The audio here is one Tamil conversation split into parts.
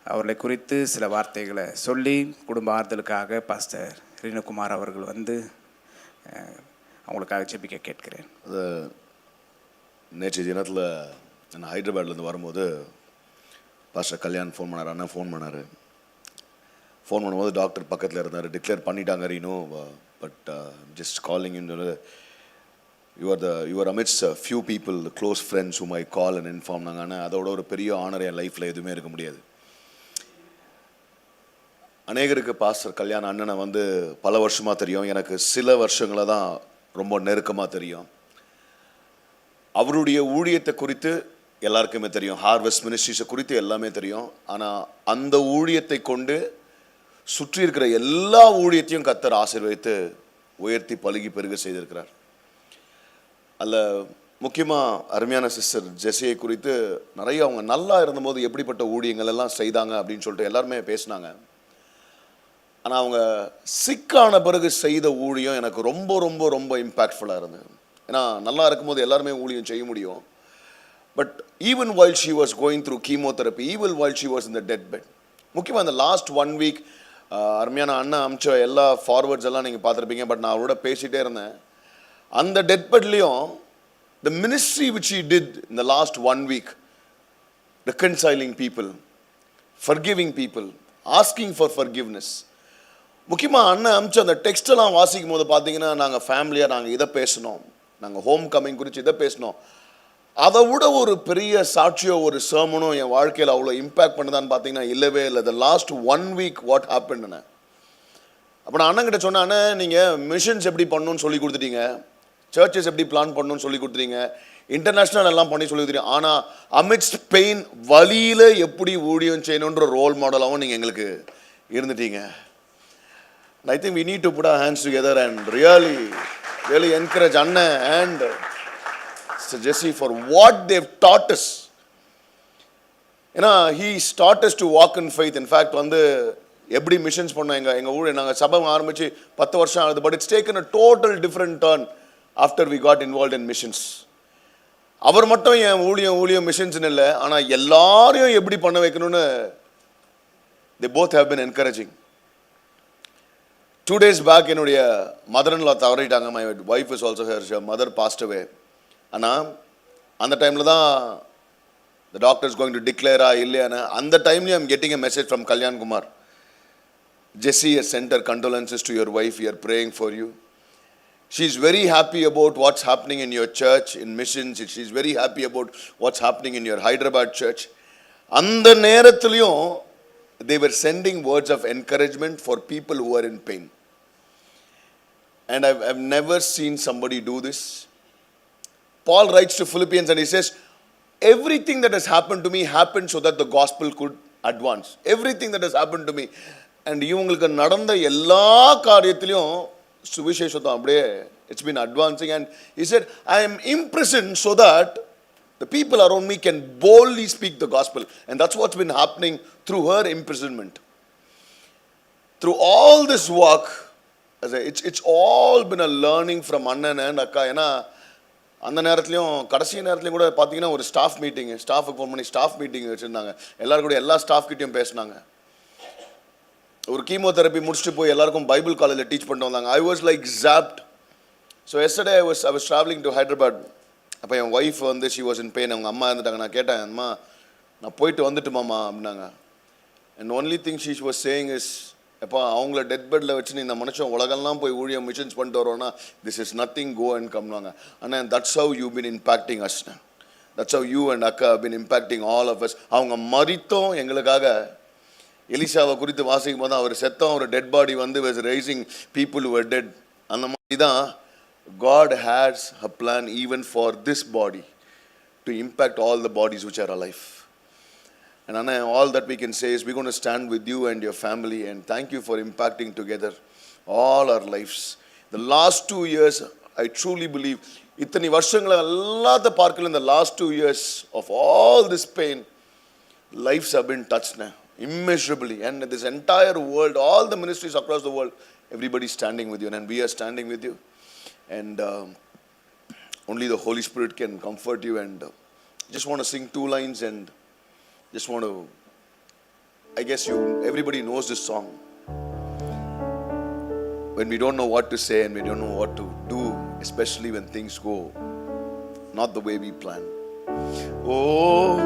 அவர்களை குறித்து சில வார்த்தைகளை சொல்லி குடும்ப ஆறுதலுக்காக பாஸ்டர் ரீனுகுமார் அவர்கள் வந்து அவங்களுக்காக ஜெபிக்க கேட்கிறேன். அது நேற்று தினத்தில் நான் ஹைதராபாத்லேருந்து வரும்போது பாஸ்டர் கல்யாண் ஃபோன் பண்ணார், அண்ணா ஃபோன் பண்ணார். ஃபோன் பண்ணும்போது டாக்டர் பக்கத்தில் இருந்தார். டிக்ளேர் பண்ணிட்டாங்க Reno, but just calling in your amidst few people close friends whom I call and inform. நாங்கள் ஆனால் அதோட ஒரு பெரிய ஆனர் என் லைஃப்பில் எதுவுமே இருக்க முடியாது. அநேகருக்கு பாஸ்டர் கல்யாண அண்ணனை வந்து பல வருஷமாக தெரியும், எனக்கு சில வருஷங்களாக தான் ரொம்ப நெருக்கமாக தெரியும். அவருடைய ஊழியத்தை குறித்து எல்லாருக்குமே தெரியும், ஹார்வெஸ்ட் மினிஸ்ட்ரிஸை குறித்து எல்லாமே தெரியும். ஆனால் அந்த ஊழியத்தை கொண்டு சுற்றி இருக்கிற எல்லா ஊழியத்தையும் கர்த்தர் ஆசீர்வதித்து உயர்த்தி பழுகி பெருக செய்திருக்கிறார். அதில் முக்கியமாக அருமையான சிஸ்டர் ஜெசியை குறித்து நிறைய அவங்க நல்லா இருந்தபோது எப்படிப்பட்ட ஊழியங்கள் எல்லாம் செய்தாங்க அப்படின்னு சொல்லிட்டு எல்லாருமே பேசினாங்க. ஆனால் அவங்க சிக்கான பிறகு செய்த ஊழியம் எனக்கு ரொம்ப ரொம்ப ரொம்ப இம்பேக்ட்ஃபுல்லாக இருந்தது. ஏன்னா நல்லா இருக்கும்போது எல்லாருமே ஊழியம் செய்ய முடியும். But even while she was going through chemotherapy, even while she was in the dead bed, முக்கியமாக இந்த லாஸ்ட் 1 week அருமையான அண்ணன் அமிச்ச எல்லா ஃபார்வர்ட்ஸ் எல்லாம் நீங்கள் பார்த்துருப்பீங்க. பட் நான் அவரோட பேசிகிட்டே இருந்தேன். அந்த death பெட்லேயும் the ministry which he did in the last 1 week, reconciling people, forgiving people, asking for forgiveness. முக்கியமாக அண்ணன் அமிச்ச அந்த டெக்ஸ்டெல்லாம் வாசிக்கும் போது பார்த்தீங்கன்னா நாங்கள் ஃபேமிலியாக நாங்கள் இதை பேசினோம், நாங்கள் ஹோம் கம்மிங் குறித்து இதை பேசினோம். அதை விட ஒரு பெரிய சாட்சியோ ஒரு சர்மனோ என் வாழ்க்கையில் அவ்வளோ இம்பேக்ட் பண்ணுதான்னு பார்த்தீங்கன்னா இல்லவே இல்லை. த லாஸ்ட் 1 week வாட் ஹேப்பன்னு. அப்போ நான் அண்ணன் கிட்ட சொன்னேன், அண்ணன் நீங்கள் மிஷன்ஸ் எப்படி பண்ணணும்னு சொல்லி கொடுத்துட்டீங்க, சர்ச்சஸ் எப்படி பிளான் பண்ணணும்னு சொல்லி கொடுத்துட்டீங்க, இன்டர்நேஷ்னல் எல்லாம் பண்ணி சொல்லி கொடுத்துட்டீங்க. ஆனால் அமிட்ஸ்ட் பெயின் வழியில் எப்படி ஊழியம் செய்யணுன்ற ரோல் மாடலாகவும் நீங்கள் எங்களுக்கு இருந்துட்டீங்க. I think we need to put our hands together and really encourage Anna and Sister Jessie for what they've taught us. ஏன்னா he's taught us to walk in faith. In fact வந்து எப்படி மிஷன்ஸ் பண்ணோம் எங்கள் ஊழியம் நாங்கள் சபை ஆரம்பித்து 10 வருஷம் ஆகுது. But it's taken a total different turn after we got involve in missions. அவர் மட்டும் என் ஊழியம் மிஷன்ஸ்னு இல்லை, ஆனால் எல்லாரையும் எப்படி பண்ண வைக்கணும்னு they both have been encouraging. 2 days back என்னுடைய மதர்-இன்-லா தவறிட்டாங்க. My wife is also her mother passed away. ஆனால் அந்த டைமில் தான் த டாக்டர்ஸ் கோயிங் டு டிக்ளேரா இல்லையான்னு அந்த டைம்லேயும் I'm getting a message from Kalyan Kumar. Jessie has sent her condolences to your wife. We are praying for you. She is very happy about what's happening in your church, in missions. She is very happy about what's happening in your Hyderabad church. அந்த நேரத்துலையும் they were sending words of encouragement for people who are in pain. And I've never seen somebody do this. Paul writes to Philippians and he says, everything that has happened to me happened so that the gospel could advance. Everything that has happened to me. And இவங்களுக்கு நடந்த எல்லா காரியத்திலையும் சுவிசேஷத்தை அப்படியே it's been advancing. And he said, I am imprisoned so that the people around me can boldly speak the gospel. And that's what's been happening through her imprisonment. Through all this work, it's all been a learning from அண்ணன் and அக்கா. ஏன்னா அந்த நேரத்துலையும் கடைசி நேரத்துலையும் கூட பார்த்தீங்கன்னா ஒரு ஸ்டாஃபுக்கு ஃபோன் பண்ணி ஸ்டாஃப் மீட்டிங் வச்சுருந்தாங்க. எல்லாரும் கூட எல்லா ஸ்டாஃப்கிட்டையும் பேசினாங்க. ஒரு கீமோதெரப்பி முடிச்சுட்டு போய் எல்லாருக்கும் பைபிள் காலேஜில் டீச் பண்ணிட்டு வந்தாங்க. I was like zapped. So yesterday I was traveling to Hyderabad. அப்போ என் ஒய்ஃப் வந்து ஷி வாஸ் இன் பெயின். அவங்க அம்மா இருந்துட்டாங்க. நான் கேட்டேன், அம்மா நான் போயிட்டு வந்துட்டுமாம்மா அப்படின்னாங்க. And only thing she was saying is, எப்போ அவங்கள டெத் பெட்டில் வச்சு நீ இந்த மனுஷன் உலகெல்லாம் போய் ஊழியம் மிஷன்ஸ் பண்ணிட்டு வரோன்னா this is nothing, go and கம்னாங்க. ஆனால் that's how you been impacting us. That's how you and அக்கா been impacting all of us. அவங்க மரித்தோம் எங்களுக்காக. எலிசாவை குறித்து வாசிக்கும் போது அவர் செத்தம், ஒரு டெட் பாடி வந்து was raising people who were dead. அந்த மாதிரி தான் God has a plan even for this body to impact all the bodies which are alive. And Anna, all that we can say is we're going to stand with you and your family and thank you for impacting together all our lives. The last 2 years, I truly believe, இத்தனை வருஷங்களை எல்லாத்த பார்க்கல, இந்த last 2 years of all this pain, lives have been touched now, immeasurably. And this entire world, all the ministries across the world, everybody standing with you and we are standing with you. And only the Holy Spirit can comfort you. And just want to sing 2 lines and just want to, I guess everybody knows this song. When we don't know what to say and we don't know what to do, especially when things go not the way we plan. Oh,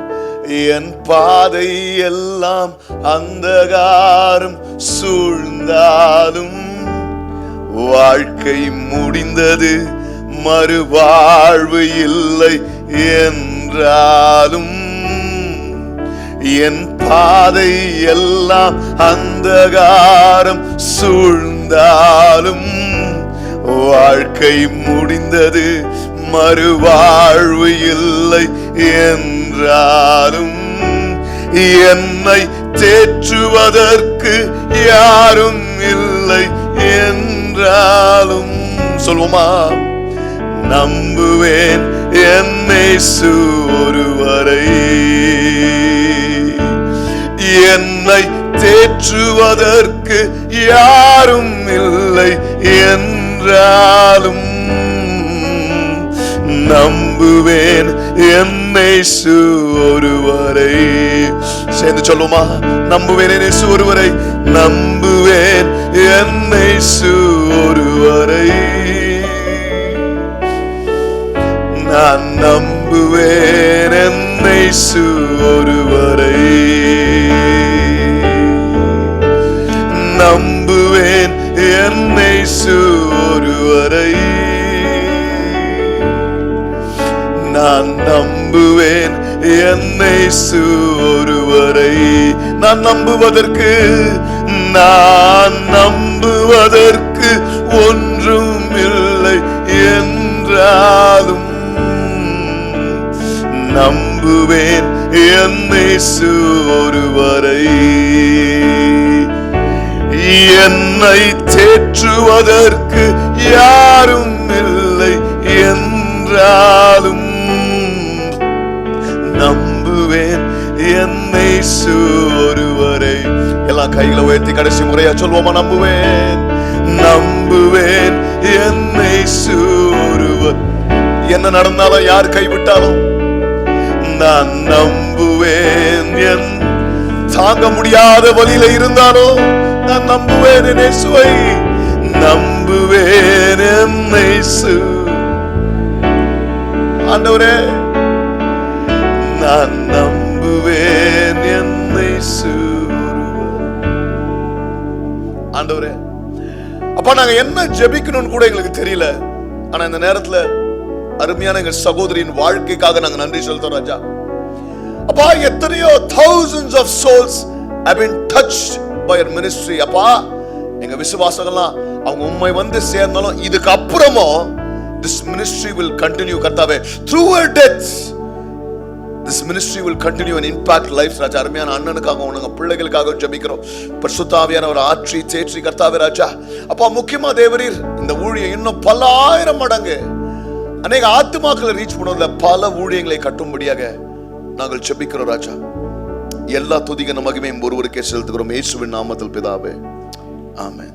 என் பாதை எல்லாம் அந்தகாரம் சூழ்ந்தாலும் வாழ்க்கை முடிந்தது மறுவாழ்வு இல்லை என்றாலும் என் பாதை எல்லாம் அந்தகாரம் சூழ்ந்தாலும் வாழ்க்கை முடிந்தது மறுவாழ்வு இல்லை என்றாலும் என்னை தேற்றுவதற்கு யாரும் இல்லை என்றாலும் சொல்வோமா, நம்புவேன் என்னை ஒருவரை, என்னை தேற்றுவதற்கு யாரும் இல்லை என்றாலும் நம்புவேன் என்னை ஒருவரை. சேர்ந்து சொல்லுமா, நம்புவேன் என்னை ஒருவரை, நம்புவேன் என்னை ஒருவரை, நான் நம்புவேன் என்னை ஒருவரை, நம்புவேன் என்னை ஒருவரை, நான் நம்புவேன் என்னை ஒருவரை. நான் நம்புவதற்கு ஒன்றும் இல்லை என்றாலும் நம்புவேன் என்னை ஒருவரை, என்னை தேற்றுவதற்கு யாரும் இல்லை என்றாலும் நம்புவேன் என்னை ஒருவரை. எல்லாம் கைகளை உயர்த்தி கடைசி முறையா சொல்வோமா, நம்புவேன், நம்புவேன் என்னை ஒருவர். என்ன நடந்தாலும் யார் கைவிட்டாலும் நான் நம்புவேன். என் தாங்க முடியாத வழியில இருந்தாலும் நான் நம்புவேன் என் இயேசுவை, நம்புவேன் என் இயேசு. ஆண்டவரே, நான் நம்புவேன் என் இயேசு. ஆண்டவரே, அப்ப நாங்க என்ன ஜெபிக்கணும்னு கூட எங்களுக்கு தெரியல. ஆனா இந்த நேரத்துல அருமையான எங்க சகோதரியின் வாழ்க்கைக்காக நாங்க நன்றி செலுத்தோம் ராஜா. அப்பா, எத்தனையோ thousands of souls have been touched by your ministry. அப்பா, எங்க விசுவாசங்கள்லாம் அவங்க உண்மை வந்து சேர்ந்தாலும் இதுக்கு அப்புறமும் this ministry will continue. கர்த்தாவே, through her death this ministry will continue and impact lives. ராஜா, அருமையான அண்ணனுக்காக உங்க பிள்ளைகளுக்காக ஜெபிக்கிறோம். பரிசுத்த ஆவியானவர் ஆற்றி தேற்றி கர்த்தாவே ராஜா. அப்பா, முக்கியமா தேவரீர் இந்த ஊழியம் இன்னும் பல ஆயிரம் மடங்கு அநேக ஆத்துமாக்களை ரீச் பண்ணுவதில் பல ஊழியங்களை கட்டும்படியாக நாங்கள் ஜெபிக்கிறோம் ராஜா. எல்லா துதிகன மகிமையும் ஒருவருக்கே செலுத்துகிறோம், இயேசுவின் நாமத்தில் பிதாவே, ஆமென்.